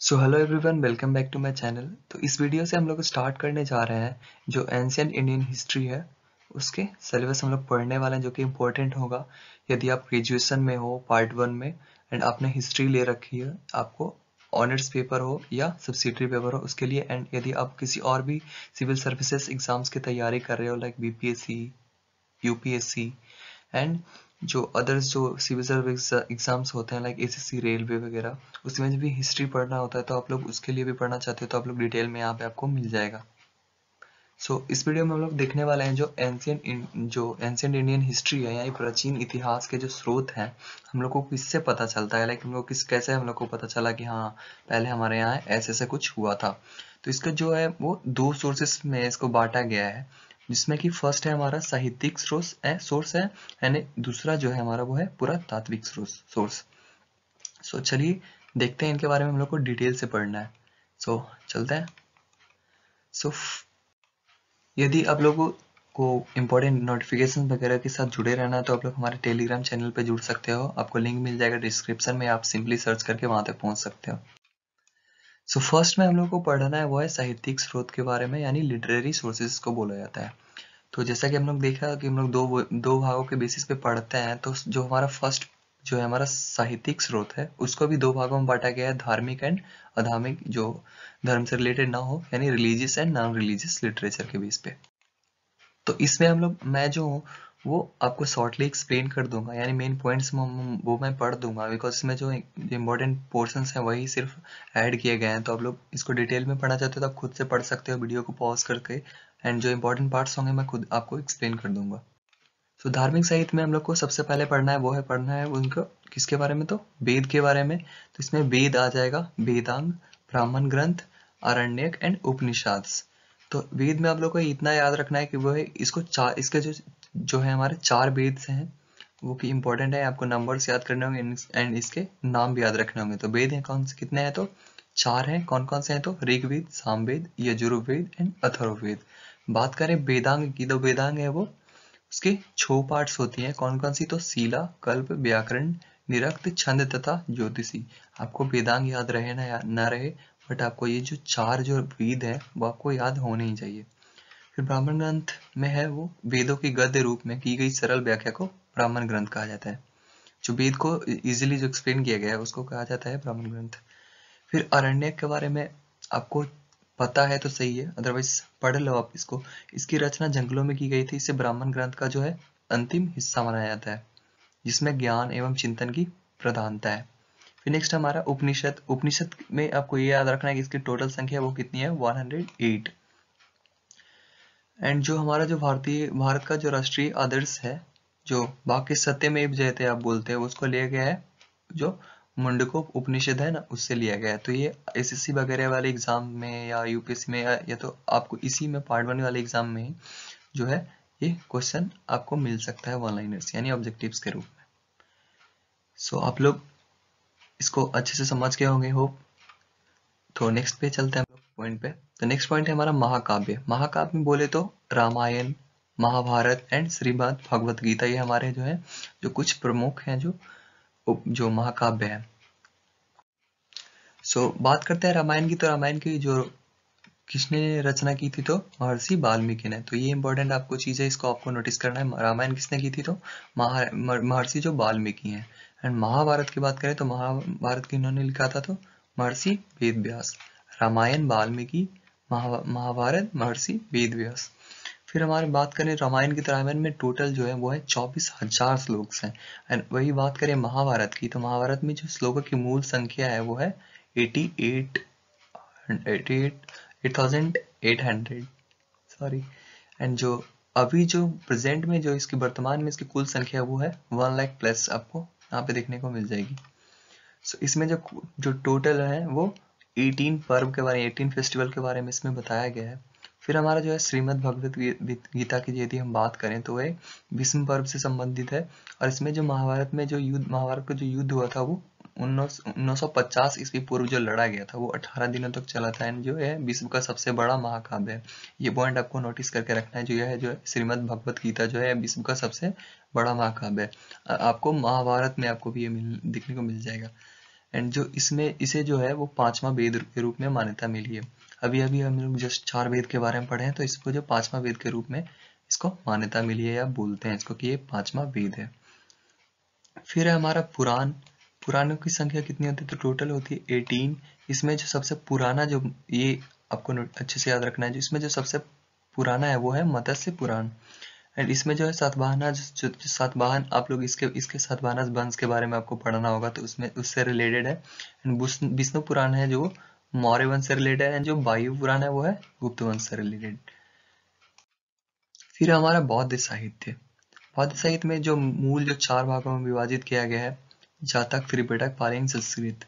So hello everyone, welcome back to my channel. तो इस video से हम लोग स्टार्ट करने जा रहे हैं जो एंशियंट इंडियन हिस्ट्री है उसके सिलेबस हम लोग पढ़ने वाले हैं, जो कि इम्पोर्टेंट होगा यदि आप ग्रेजुएशन में हो पार्ट 1 में एंड आपने हिस्ट्री ले रखी है, आपको ऑनर्स पेपर हो या सब्सिडरी पेपर हो उसके लिए, एंड यदि आप किसी और भी सिविल सर्विसेज एग्जाम्स की तैयारी कर रहे हो लाइक बीपीएससी, यूपीएससी एंड जो अदर्स जो सिविल सर्विस एग्जाम्स होते हैं लाइक एसएससी रेलवे वगैरह, उसमें भी हिस्ट्री पढ़ना होता है तो आप लोग उसके लिए भी पढ़ना चाहते हो तो आप लोग डिटेल में यहाँ पे आपको मिल जाएगा। इस वीडियो में हम लोग देखने वाले हैं जो एंशियंट इंडियन हिस्ट्री है, यानी प्राचीन इतिहास के जो स्रोत हैं हम लोग को किससे पता चलता है, लाइक हम लोग कैसे हम लोग को पता चला कि हाँ पहले हमारे यहाँ ऐसे ऐसे कुछ हुआ था। तो इसका जो है वो दो सोर्सेस में इसको बांटा गया है, जिसमें कि फर्स्ट है हमारा साहित्यिक सोर्स है यानी दूसरा जो है हमारा वो है पुरातात्विक सोर्स। चलिए देखते हैं इनके बारे में हम लोग को डिटेल से पढ़ना है। चलते हैं। सो यदि आप लोगों को इम्पोर्टेंट नोटिफिकेशन वगैरह के साथ जुड़े रहना है तो आप लोग हमारे टेलीग्राम चैनल पे जुड़ सकते हो, आपको लिंक मिल जाएगा डिस्क्रिप्शन में, आप सिंपली सर्च करके वहां तक पहुंच सकते हो। फर्स्ट में हम लोग को पढ़ना है वो है साहित्यिक स्रोत के बारे में, यानी लिटरेरी सोर्सेज को बोला जाता है। तो जैसा कि हम लोग देखा कि हम लोग दो भागों के बेसिस पे पढ़ते हैं, तो जो हमारा फर्स्ट जो है हमारा साहित्यिक स्रोत है उसको भी दो भागों में बांटा गया है, धार्मिक एंड अधार्मिक, जो धर्म से रिलेटेड ना हो यानी religious and non religious literature के बेस पे। तो इसमें हम लोग मैं जो हूँ वो आपको शॉर्टली एक्सप्लेन कर दूंगा, यानी मेन पॉइंट्स वो मैं पढ़ दूंगा, बिकॉज इसमें जो इम्पोर्टेंट पोर्शंस हैं वही सिर्फ ऐड किए गए हैं। तो आप लोग इसको डिटेल में पढ़ना चाहते हो तो आप खुद से पढ़ सकते हो वीडियो को पॉज करके, एंड जो इम्पोर्टेंट पार्ट्स होंगे मैं खुद आपको एक्सप्लेन कर दूंगा। धार्मिक साहित्य में हम लोग को सबसे पहले पढ़ना है उनको किसके बारे में, तो वेद के बारे में। तो इसमें वेद आ जाएगा, वेदांग, ब्राह्मण ग्रंथ, आरण्यक एंड उपनिषद। तो वेद में आप लोग को इतना याद रखना है कि वो है इसको चार, इसके जो है हमारे चार वेद हैं वो कि इंपॉर्टेंट है, आपको नंबर्स याद करने होंगे एंड इसके नाम भी याद रखने होंगे। तो वेद हैं कौन से, कितने हैं, तो चार हैं। कौन कौन से हैं, तो ऋग्वेद, सामवेद, यजुर्वेद एंड अथर्ववेद। बात करें वेदांग की, तो वेदांग है वो उसके 6 पार्ट्स होती हैं। कौन कौन सी, तो शीला, कल्प, व्याकरण, निरक्त, छंद तथा ज्योतिषी। आपको वेदांग याद रहे ना रहे, बट आपको ये जो चार जो वेद है वो आपको याद होने ही चाहिए। फिर ब्राह्मण ग्रंथ में है वो वेदों की गद्य रूप में की गई सरल व्याख्या को ब्राह्मण ग्रंथ कहा जाता है। जो वेद को इजीली जो एक्सप्लेन किया गया है उसको कहा जाता है ब्राह्मण ग्रंथ। फिर अरण्यक के बारे में आपको पता है तो सही है, अदरवाइज पढ़ लो आप इसको। इसकी रचना जंगलों में की गई थी। इसे ब्राह्मण ग्रंथ का जो है अंतिम हिस्सा माना जाता है, जिसमें ज्ञान एवं चिंतन की प्रधानता है। फिर नेक्स्ट हमारा उपनिषद। उपनिषद में आपको ये याद रखना है कि इसकी टोटल संख्या वो कितनी है, 108। एंड जो हमारा जो भारत का जो राष्ट्रीय आदर्श है, जो बाकी सत्यमेव जयते आप बोलते हैं, उसको लिया गया है जो मुंडको उपनिषद है ना, उससे लिया गया है। तो ये एसएससी वगैरह वाले एग्जाम में या यूपीएससी में या तो आपको इसी में पार्ट 1 वाले एग्जाम में जो है ये क्वेश्चन आपको मिल सकता है वन लाइनर्स यानी ऑब्जेक्टिव्स के रूप में। आप लोग इसको अच्छे से समझ गए होंगे होप। तो नेक्स्ट पे चलते हैं हम लोग पॉइंट पे। तो नेक्स्ट पॉइंट है हमारा महाकाव्य। महाकाव्य में बोले तो रामायण, महाभारत एंड श्रीमद् भगवत गीता, ये हमारे जो है जो कुछ प्रमुख हैं जो महाकाव्य है। बात करते हैं रामायण की। तो रामायण की जो किसने रचना की थी, तो महर्षि वाल्मीकि ने। तो ये इंपॉर्टेंट आपको चीज है, इसको आपको नोटिस करना है। रामायण किसने की थी, तो महर्षि जो वाल्मीकि हैं। एंड महाभारत की बात करें तो महाभारत की इन्होंने लिखा था तो महर्षि वेद व्यास। रामायण वाल्मीकि, महाभारत महर्षि वेद व्यास। फिर हमारी बात करें रामायण की, तो रामायण में टोटल जो है वो है 24,000 श्लोक हैं। एंड वही बात करें महाभारत की, तो महाभारत में जो श्लोकों की मूल संख्या है वो है 88,800, सॉरी। एंड जो अभी जो प्रेजेंट में जो इसकी वर्तमान में इसकी कुल संख्या वो है 1 लाख प्लस, आपको यहाँ पे देखने को मिल जाएगी। इसमें जो जो टोटल है वो 18 पर्व के बारे में, 18 फेस्टिवल के बारे में इसमें बताया गया है। फिर हमारा जो है श्रीमद् भगवत गीता की यदि हम बात करें तो वह भीष्म पर्व से संबंधित है। और इसमें जो महाभारत का जो युद्ध हुआ था वो 1950 ईस्वी पूर्व जो लड़ा गया था वो 18 दिनों तक चला था, एंड जो है विश्व का सबसे बड़ा महाकाव्य है। ये पॉइंट आपको नोटिस करके रखना है, जो है श्रीमद् भगवत गीता जो है विश्व का सबसे बड़ा महाकाव्य है। आपको महाभारत में आपको भी ये दिखने को मिल जाएगा। एंड जो इसमें इसे जो है वो पांचवा वेद के रूप में मान्यता मिली है। अभी अभी हम लोग जस्ट 4 वेद के बारे में पढ़े हैं, तो इसको जो पांचवा वेद के रूप में इसको मान्यता मिली है, या बोलते हैं इसको कि ये पांचवा वेद है। फिर है हमारा पुराण। पुराणों की संख्या कितनी होती है? तो टोटल होती है 18। इसमें जो सबसे पुराना, जो ये आपको अच्छे से याद रखना है, जो इसमें जो सबसे पुराना है वो है मत्स्य पुराण। एंड इसमें जो है सातवाहना, जो सातवाहन, आप लोग इसके सातवाहना वंश के बारे में आपको पढ़ना होगा, तो उसमें उससे रिलेटेड है। एंड विष्णु पुराण है जो मौर्य वंश से रिलेटेड है, एंड जो वायु पुराण है वो है गुप्त वंश से रिलेटेड। फिर हमारा बौद्ध साहित्य। बौद्ध साहित्य में जो मूल जो 4 भागों में विभाजित किया गया है, जातक, त्रिपिटक, पाली, संस्कृत।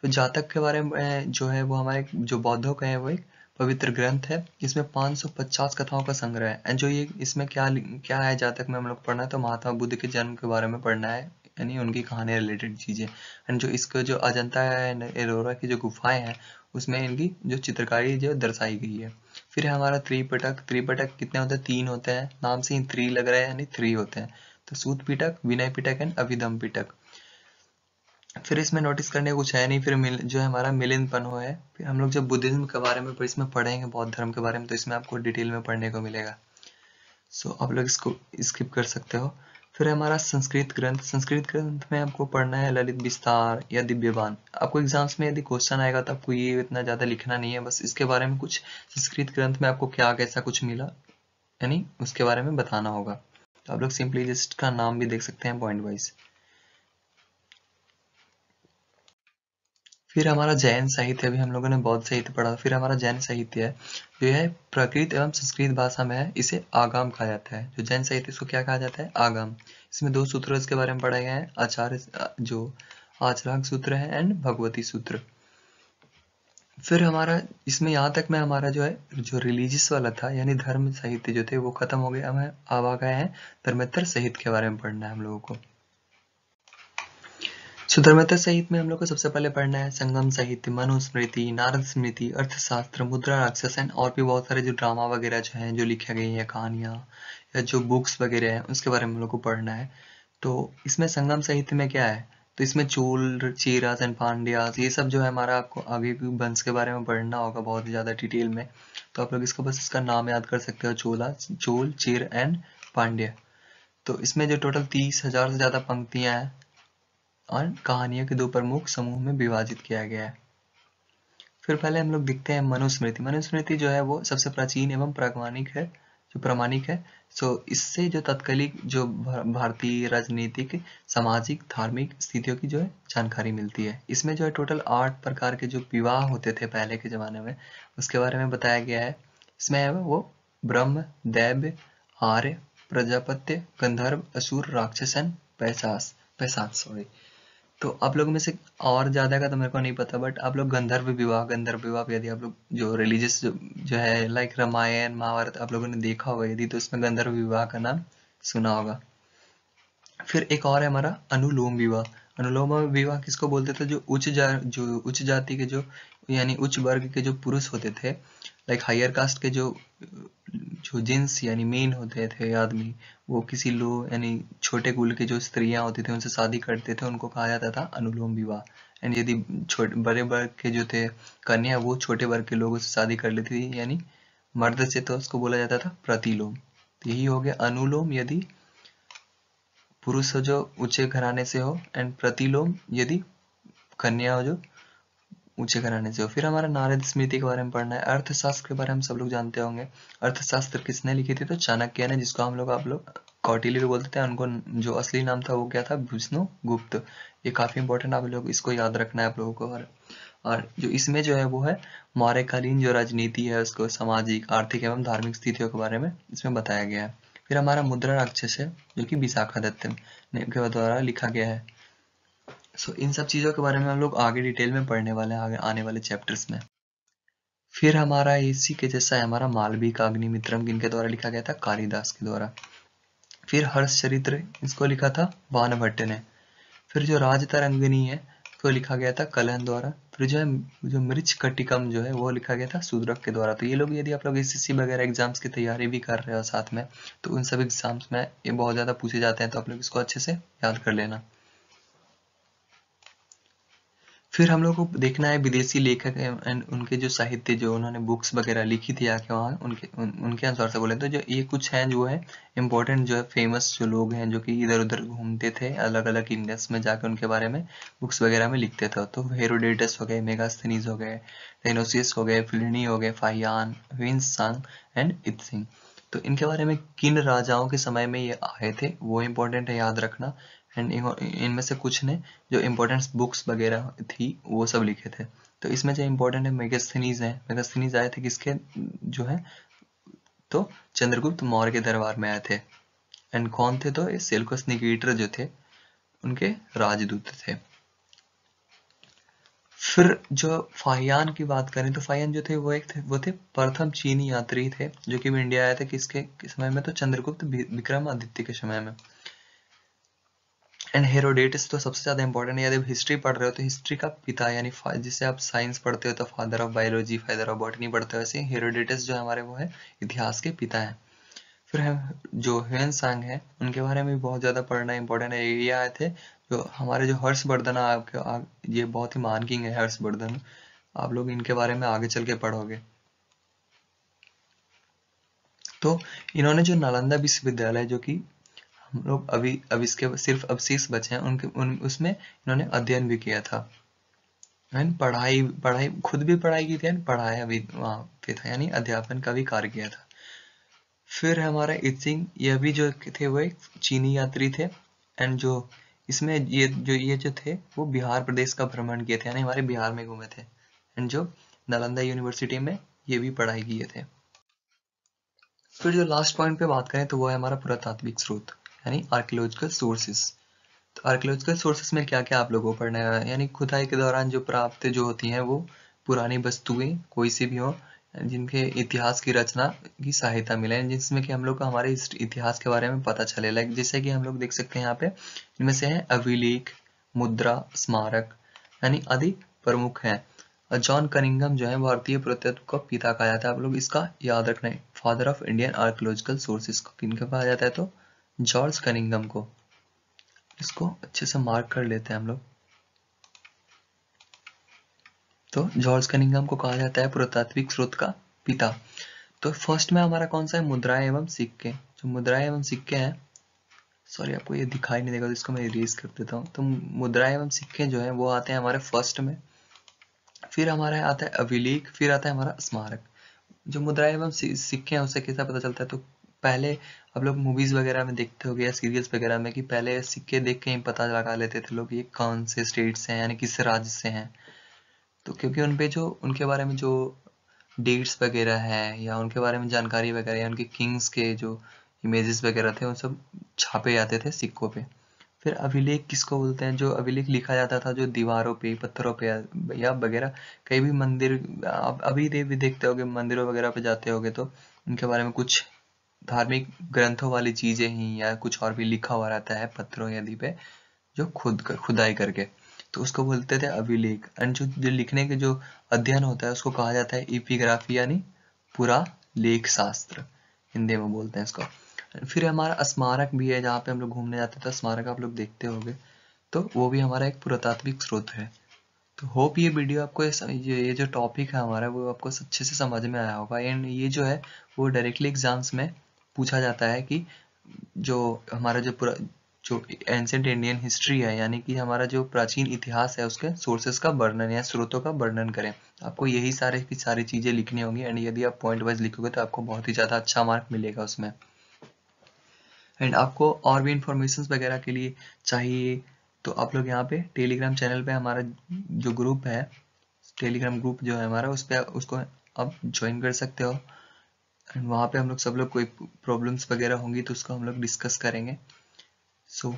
तो जातक के बारे में जो है वो हमारे जो बौद्धों का है वो एक पवित्र ग्रंथ है। इसमें 550 कथाओं का संग्रह है। एंड जो ये इसमें क्या क्या है जातक में हम लोग पढ़ना है, तो महात्मा बुद्ध के जन्म के बारे में पढ़ना है, यानी उनकी कहानी रिलेटेड चीजें। एंड जो इसको जो अजंता एंड एलोरा की जो गुफाएं हैं, उसमें इनकी जो चित्रकारी जो दर्शाई गई है। फिर है हमारा त्रिपिटक। त्रिपिटक कितने होते हैं? 3 होते हैं, नाम से ही 3 लग रहा है, यानी 3 होते हैं। तो सूत पिटक, विनय पिटक एंड अभिधम पिटक। फिर इसमें नोटिस करने को कुछ है नहीं। फिर जो है हमारा मिलिंद पन्हो है। फिर हम लोग जब बुद्धिज्म के बारे में इसमें पढ़ेंगे, बौद्ध धर्म के बारे में, तो इसमें आपको डिटेल में पढ़ने को मिलेगा। सो आप लोग इसको स्किप कर सकते हो। फिर हमारा संस्कृत ग्रंथ। संस्कृत ग्रंथ में आपको पढ़ना है ललित विस्तार या दिव्यबान। आपको एग्जाम्स में यदि क्वेश्चन आएगा तो आपको ये इतना ज्यादा लिखना नहीं है, बस इसके बारे में कुछ संस्कृत ग्रंथ में आपको क्या कैसा कुछ मिला, यानी उसके बारे में बताना होगा। तो आप लोग सिंपली जस्ट का नाम भी देख सकते हैं पॉइंट वाइज। फिर हमारा जैन साहित्य। अभी हम लोगों ने बौद्ध साहित्य पढ़ा, फिर हमारा जैन साहित्य है, जो है प्राकृत एवं संस्कृत भाषा में है। इसे आगम कहा जाता है। जो जैन साहित्य, इसको क्या कहा जाता है? आगम। इसमें 2 सूत्र इसके बारे में पढ़े गए हैं, आचार्य जो आचराग सूत्र है एंड भगवती सूत्र। फिर हमारा इसमें यहाँ तक में हमारा जो है जो रिलीजियस वाला था, यानी धर्म साहित्य जो थे वो खत्म हो गए। हमें अब आ गए हैं धर्मेतर साहित्य के बारे में पढ़ना है हम लोगों को। धर्मेतर साहित्य में हम लोग को सबसे पहले पढ़ना है संगम साहित्य, मनुस्मृति, नारद स्मृति, अर्थशास्त्र, मुद्रा राक्षस और भी बहुत सारे जो ड्रामा वगैरह जो हैं, जो लिखी गई हैं कहानियां या जो बुक्स वगैरह हैं, उसके बारे में हम लोग को पढ़ना है। तो इसमें संगम साहित्य में क्या है? तो इसमें चोल, चेरास एंड पांड्यास, ये सब जो है हमारा आपको आगे भी वंश के बारे में पढ़ना होगा बहुत ज्यादा डिटेल में। तो आप लोग इसको बस इसका नाम याद कर सकते हो, चोल, चेर एंड पांड्या। तो इसमें जो टोटल 30,000 से ज्यादा पंक्तियां हैं और कहानियों के 2 प्रमुख समूह में विभाजित किया गया है। फिर पहले हम लोग देखते हैं मनुस्मृति। मनुस्मृति जो है वो सबसे प्राचीन एवं प्रामाणिक है। सो इससे जो तत्कालिक जो भारतीय राजनीतिक, सामाजिक, धार्मिक स्थितियों की जो है जानकारी मिलती है। इसमें जो है टोटल 8 प्रकार के जो विवाह होते थे पहले के जमाने में, उसके बारे में बताया गया है। इसमें है वो ब्रह्म, दैव, आर्य, प्रजापत्य, गंधर्व, असुर, राक्षस एंड पैशाच। तो आप लोगों में से और ज्यादा का तो मेरे को नहीं पता, बट आप लोग गंधर्व विवाह यदि आप लोग जो रिलीजियस जो है लाइक रामायण महाभारत आप लोगों ने देखा होगा यदि, तो इसमें गंधर्व विवाह का नाम सुना होगा। फिर एक और है हमारा अनुलोम विवाह। अनुलोम विवाह किसको बोलते थे? जो उच्च जाति के जो, यानी उच्च वर्ग के जो पुरुष होते थे, लाइक हायर कास्ट के जो जेंट्स यानी मेन होते थे आदमी, वो किसी लो यानी छोटे कुल के जो स्त्रियां होती थी उनसे शादी करते थे, उनको कहा जाता था अनुलोम विवाह। एंड यदि छोटे बड़े वर्ग के जो थे कन्या, वो छोटे वर्ग के लोगों से शादी कर लेती थी यानी मर्द से, तो उसको बोला जाता था प्रतिलोम। तो यही हो गया अनुलोम यदि पुरुष हो जो ऊंचे घराने से हो, एंड प्रतिलोम यदि कन्या हो जो ऊंचे घराने से हो। फिर हमारा नारद स्मृति के बारे में पढ़ना है। अर्थशास्त्र के बारे में सब लोग जानते होंगे। अर्थशास्त्र किसने लिखी थी? तो चाणक्य ने, जिसको हम लोग आप लोग कौटिल्य भी बोलते थे। उनको जो असली नाम था वो क्या था? विष्णु गुप्त। ये काफी इंपॉर्टेंट, आप लोग इसको याद रखना है आप लोगों को। और जो इसमें जो है वो है मौर्यकालीन जो राजनीति है उसको सामाजिक, आर्थिक एवं धार्मिक स्थितियों के बारे में इसमें बताया गया है। फिर हमारा मुद्रा राक्षस है, जो कि विशाखा दत्त के द्वारा लिखा गया है। सो इन सब चीजों के बारे में हम लोग आगे डिटेल में पढ़ने वाले हैं आगे आने वाले चैप्टर्स में। फिर हमारा इसी के जैसा है हमारा मालविका का अग्निमित्रम, किनके द्वारा लिखा गया था? कालिदास के द्वारा। फिर हर्ष चरित्र, इसको लिखा था बाणभट्ट ने। फिर जो राजतरंगिणी है तो लिखा गया था कलहन द्वारा। फिर जो मृच कटिकम जो है वो लिखा गया था शूद्रक के द्वारा। तो ये लोग यदि आप लोग एसएससी वगैरह एग्जाम्स की तैयारी भी कर रहे हो साथ में, तो उन सब एग्जाम्स में ये बहुत ज्यादा पूछे जाते हैं, तो आप लोग इसको अच्छे से याद कर लेना। फिर हम लोग को देखना है विदेशी लेखक एंड उनके जो साहित्य जो उन्होंने बुक्स वगैरह लिखी थी आके वहाँ उनके अनुसार से बोले तो जो ये कुछ हैं जो है इम्पोर्टेंट जो है फेमस जो लोग हैं जो कि इधर उधर घूमते थे अलग अलग इंडियंस में जाकर उनके बारे में बुक्स वगैरह में लिखते थे। तो हेरोडेटस हो गए, मेगास्थनीज हो गए, टेनोसियस हो गए, प्लिनी हो गए, फाहियान, ह्वेनसांग एंड इत्सिंग। तो इनके बारे में किन राजाओं के समय में ये आए थे वो इम्पोर्टेंट है याद रखना। एंड इनमें से कुछ ने जो इम्पोर्टेंट बुक्स वगैरह थी वो सब लिखे थे। तो इसमें जो इम्पोर्टेंट है मेगास्थनीज है। मेगास्थनीज आए थे किसके जो है तो चंद्रगुप्त मौर्य के दरबार में आए थे। एंड कौन थे तो ये सेल्यूकस निकेटर जो थे उनके राजदूत थे। फिर जो फाहियान की बात करें तो फाहियान जो थे वो थे प्रथम चीनी यात्री थे जो कि इंडिया आए थे किसके समय में तो चंद्रगुप्त विक्रमादित्य के समय में। एंड हेरोडेटस तो सबसे ज्यादा इंपॉर्टेंट है। यदि हिस्ट्री पढ़ रहे हो तो हिस्ट्री का पिता यानी जिसे आप साइंस पढ़ते हो तो father of biology, father of botany पढ़ते हो, वैसे हेरोडेटस जो हमारे वो है इतिहास के पिता है। फिर हम जो ह्वेनसांग है उनके बारे में भी बहुत ज्यादा पढ़ना इंपॉर्टेंट है। ये आए थे जो हमारे जो हर्षवर्धन ये बहुत ही महान किंग है हर्षवर्धन। आप लोग इनके बारे में आगे चल के पढ़ोगे। तो इन्होंने जो नालंदा विश्वविद्यालय जो कि हम लोग अभी इसके सिर्फ अवशेष बचे हैं उसमें इन्होंने अध्ययन भी किया था। एंड पढ़ाई पढ़ाई खुद भी पढ़ाई की थी एंड पढ़ाया भी वहाँ पे था यानी अध्यापन का भी कार्य किया था। फिर हमारा इत्सिंग ये भी जो थे वो एक चीनी यात्री थे। एंड जो इसमें ये जो थे वो बिहार प्रदेश का भ्रमण किए थे यानी हमारे बिहार में घूमे थे। एंड जो नालंदा यूनिवर्सिटी में ये भी पढ़ाई किए थे। फिर जो लास्ट पॉइंट पे बात करें तो वो है हमारा पुरातात्विक स्रोत यानी आर्कियोलॉजिकल सोर्सेस। तो आर्कियोलॉजिकल सोर्सेस में क्या क्या आप लोगों को पढ़ना है यानी खुदाई के दौरान जो प्राप्त जो होती हैं वो पुरानी वस्तुएं कोई सी भी हो जिनके इतिहास की रचना की सहायता मिले जिसमें कि हम लोग को हमारे इतिहास के बारे में पता चले। लाइक जैसे कि हम लोग देख सकते हैं यहाँ पे इनमें से है अभिलेख, मुद्रा, स्मारक यानी आदि प्रमुख हैं। जॉन कनिंघम जो है भारतीय पुरातत्व का पिता कहा जाता है। आप लोग इसका याद रखना है, father of Indian archaeological sources को किनको कहा जाता है तो जॉर्ज कनिंघम को। इसको अच्छे से मार्क कर लेते हैं हम लोग। तो जॉर्ज कनिंघम को कहा जाता है पुरातात्विक स्रोत का पिता। तो फर्स्ट में हमारा कौन सा है मुद्राएं एवं सिक्के। जो मुद्राएं एवं सिक्के हैं, सॉरी आपको ये दिखाई नहीं देगा तो इसको मैं इरेज कर देता हूँ। तो मुद्राएं एवं सिक्के जो है वो आते हैं हमारे फर्स्ट में। फिर हमारा आता है अभिलेख, फिर आता है हमारा स्मारक। जो मुद्राएं एवं सिक्के हैं उससे कैसा पता चलता है तो पहले आप लोग मूवीज वगैरह में देखते होगे या सीरियल्स वगैरह में कि पहले सिक्के देख के ही पता लगा लेते थे लोग ये कौन से स्टेट से हैं यानी किस राज्य से हैं। तो क्योंकि उनपे जो उनके बारे में जो डेट्स वगैरह है या उनके बारे में जानकारी वगैरह या उनके किंग्स के जो इमेजेस वगैरह थे वो सब छापे जाते थे सिक्कों पे। फिर अभिलेख किसको बोलते हैं, जो अभिलेख लिखा जाता था जो दीवारों पे पत्थरों पे या वगैरह कहीं भी मंदिर आप अभी भी देखते होगे मंदिरों वगैरह पे जाते होगे तो उनके बारे में कुछ धार्मिक ग्रंथों वाली चीजें ही या कुछ और भी लिखा हुआ रहता है पत्थरों आदि पे जो खुदाई करके, तो उसको बोलते थे अभिलेख। एंड जो लिखने के जो अध्ययन होता है उसको कहा जाता है एपिग्राफी यानी पूरा लेख शास्त्र, हिंदी में बोलते हैं इसको। फिर हमारा स्मारक भी है जहाँ पे हम लोग घूमने जाते थे, स्मारक आप लोग देखते होंगे तो वो भी हमारा एक पुरातात्विक स्रोत है। तो होप ये वीडियो आपको ये जो टॉपिक है हमारा वो आपको अच्छे से समझ में आया होगा। एंड ये जो है वो डायरेक्टली एग्जाम्स में पूछा जाता है कि जो हमारा जो एंशिएंट इंडियन हिस्ट्री है यानी कि हमारा जो प्राचीन इतिहास है उसके सोर्सेस का वर्णन या स्रोतों का वर्णन करें। आपको यही सारे की सारी चीजें लिखनी होंगी। एंड यदि आप पॉइंट वाइज लिखोगे तो आपको बहुत ही ज्यादा अच्छा मार्क मिलेगा उसमें। एंड आपको और भी इंफॉर्मेशन वगैरह के लिए चाहिए तो आप लोग यहाँ पे टेलीग्राम चैनल पे हमारा जो ग्रुप है, टेलीग्राम ग्रुप जो है हमारा उस पर उसको आप ज्वाइन कर सकते हो। एंड वहाँ पे हम लोग सब लोग कोई प्रॉब्लम्स वगैरह होंगी तो उसको हम लोग डिस्कस करेंगे। सो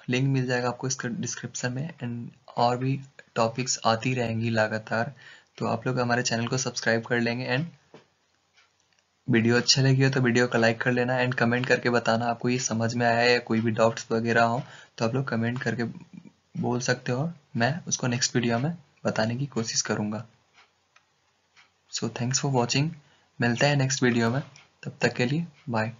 लिंक मिल जाएगा आपको इसका डिस्क्रिप्शन में। एंड और भी टॉपिक्स आती रहेंगी लगातार, तो आप लोग हमारे चैनल को सब्सक्राइब कर लेंगे। एंड वीडियो अच्छा लगी हो तो वीडियो को लाइक कर लेना एंड कमेंट करके बताना आपको ये समझ में आया है या कोई भी डाउट्स वगैरह हो तो आप लोग कमेंट करके बोल सकते हो, मैं उसको नेक्स्ट वीडियो में बताने की कोशिश करूँगा। सो थैंक्स फॉर वॉचिंग, मिलते हैं नेक्स्ट वीडियो में, तब तक के लिए बाय।